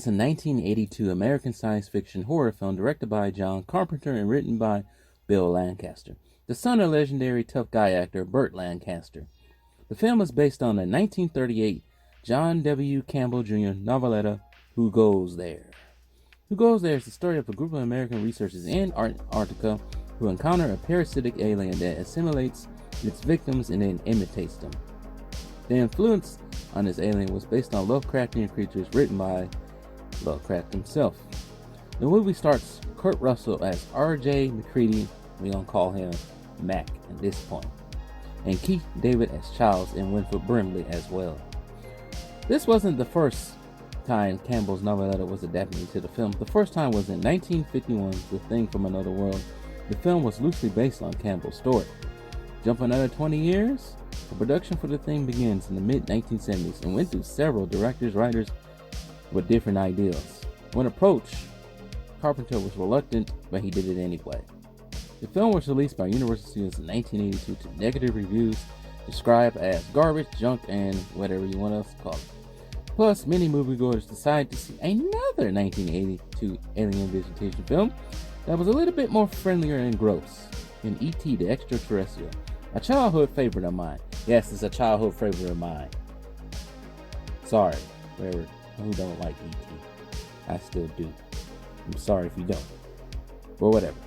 is a 1982 American science fiction horror film directed by John Carpenter and written by Bill Lancaster, the son of legendary tough guy actor Burt Lancaster. The film is based on the 1938 John W. Campbell Jr. noveletta Who Goes There? Who Goes There is the story of a group of American researchers in Antarctica who encounter a parasitic alien that assimilates its victims and then imitates them. The influence on this alien was based on Lovecraftian creatures written by Lovecraft himself. The movie starts Kurt Russell as R.J. McCready, we're going to call him Mac at this point, and Keith David as Charles and Winfred Brimley as well. This wasn't the first time Campbell's noveletta was adapted into the film. The first time was in 1951's The Thing from Another World. The film was loosely based on Campbell's story. Jump another 20 years, the production for The Thing begins in the mid-1970s and went through several directors, writers with different ideas. When approached, Carpenter was reluctant, but he did it anyway. The film was released by Universal Studios in 1982 to negative reviews, described as garbage, junk, and whatever you want to call it. Plus, many moviegoers decided to see another 1982 alien visitation film that was a little bit more friendlier and gross than E.T. the Extraterrestrial, a childhood favorite of mine. Yes, it's a childhood favorite of mine. Sorry, whoever who don't like E.T. I still do. I'm sorry if you don't. But whatever.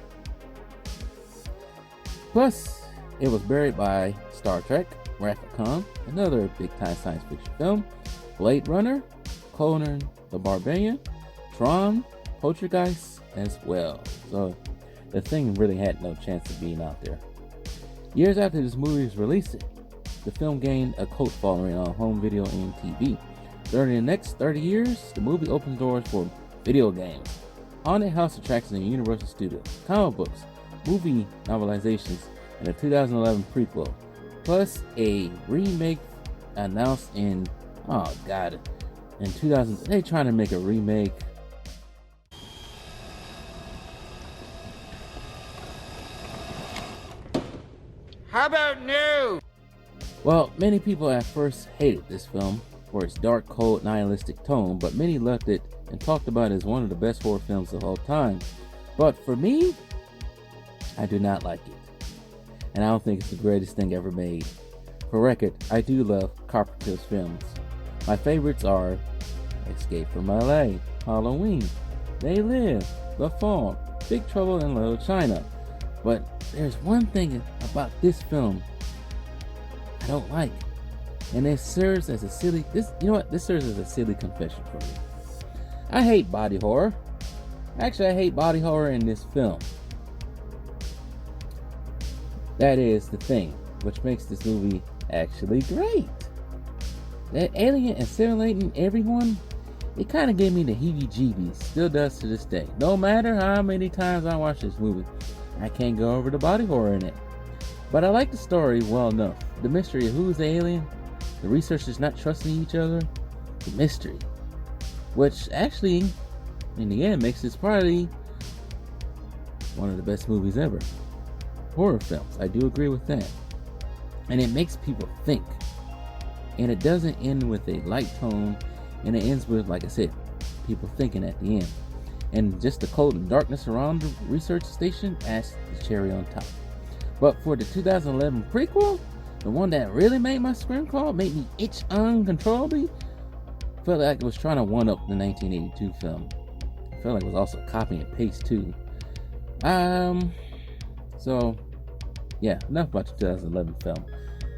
Plus, it was buried by Star Trek, Wrath of Khan, another big-time science fiction film, Blade Runner, Conan the Barbarian, Tron, Poltergeist as well. So the Thing really had no chance of being out there. Years after this movie's release, the film gained a cult following on home video and TV. During the next 30 years, the movie opened doors for video games, haunted house attractions in Universal Studios, comic books, movie novelizations, and a 2011 prequel, plus a remake announced in 2000. They trying to make a remake. How about new? Well, many people at first hated this film for its dark, cold, nihilistic tone, but many loved it and talked about it as one of the best horror films of all time. But for me, I do not like it, and I don't think it's the greatest thing ever made. For record, I do love Carpenter's films. My favorites are Escape from LA, Halloween, They Live, The Fall, Big Trouble in Little China. But there's one thing about this film I don't like, and it serves as a silly. This serves as a silly confession for me. I hate body horror. Actually, I hate body horror in this film. That is the thing, which makes this movie actually great. That alien assimilating everyone, it kind of gave me the heebie-jeebies. Still does to this day. No matter how many times I watch this movie, I can't go over the body horror in it. But I like the story well enough. The mystery of who's the alien, the researchers not trusting each other, the mystery, which actually, in the end, makes this probably one of the best movies ever. Horror films, I do agree with that. And it makes people think. And it doesn't end with a light tone, and it ends with, like I said, people thinking at the end. And just the cold and darkness around the research station adds the cherry on top. But for the 2011 prequel, the one that really made my screen crawl, made me itch uncontrollably, felt like it was trying to one-up the 1982 film. I felt like it was also copy and paste too. So, yeah, enough about the 2011 film.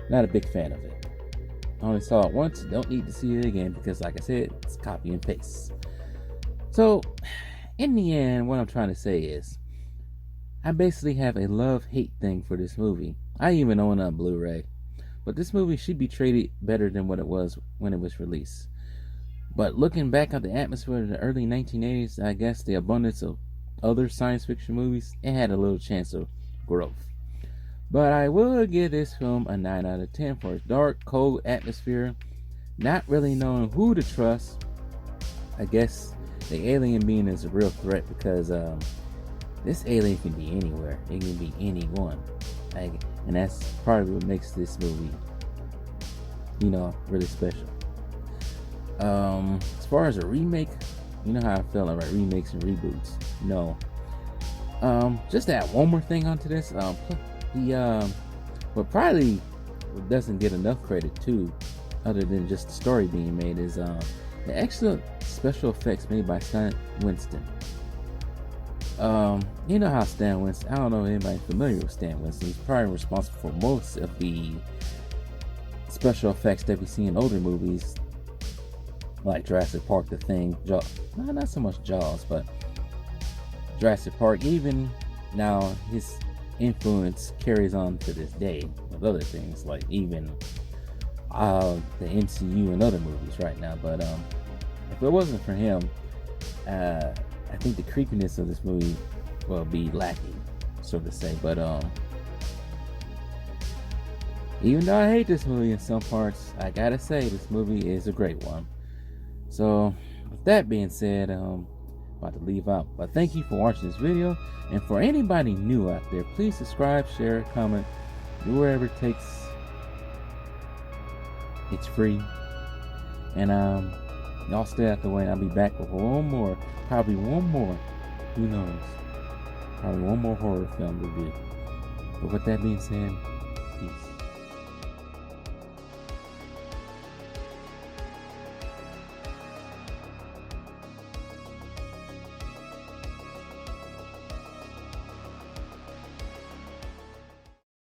Not a big fan of it. I only saw it once, don't need to see it again because, like I said, it's copy and paste. So, in the end, what I'm trying to say is, I basically have a love-hate thing for this movie. I even own it on Blu-ray. But this movie should be treated better than what it was when it was released. But looking back at the atmosphere of the early 1980s, I guess the abundance of other science fiction movies, it had a little chance of growth. But I will give this film a 9 out of 10 for its dark, cold atmosphere, not really knowing who to trust. I guess the alien being is a real threat because this alien can be anywhere. It can be anyone. And that's probably what makes this movie, really special. As far as a remake, You know how I feel about remakes and reboots. No. Just to add one more thing onto this. What probably doesn't get enough credit too, other than just the story being made, is the excellent special effects made by Stan Winston. You know how Stan Winston, I don't know if anybody's familiar with Stan Winston. He's probably responsible for most of the special effects that we see in older movies, like Jurassic Park, The Thing, Jaws. Not so much Jaws, but Jurassic Park. Even now, his influence carries on to this day with other things, like even the MCU and other movies right now. But if it wasn't for him, I think the creepiness of this movie will be lacking, so to say. But even though I hate this movie in some parts, I gotta say this movie is a great one. So with that being said, about to leave out, but thank you for watching this video. And for anybody new out there, please subscribe, share, comment, do wherever it takes. It's free. And y'all stay out the way. I'll be back with probably one more, who knows, probably one more horror film review. But with that being said, peace.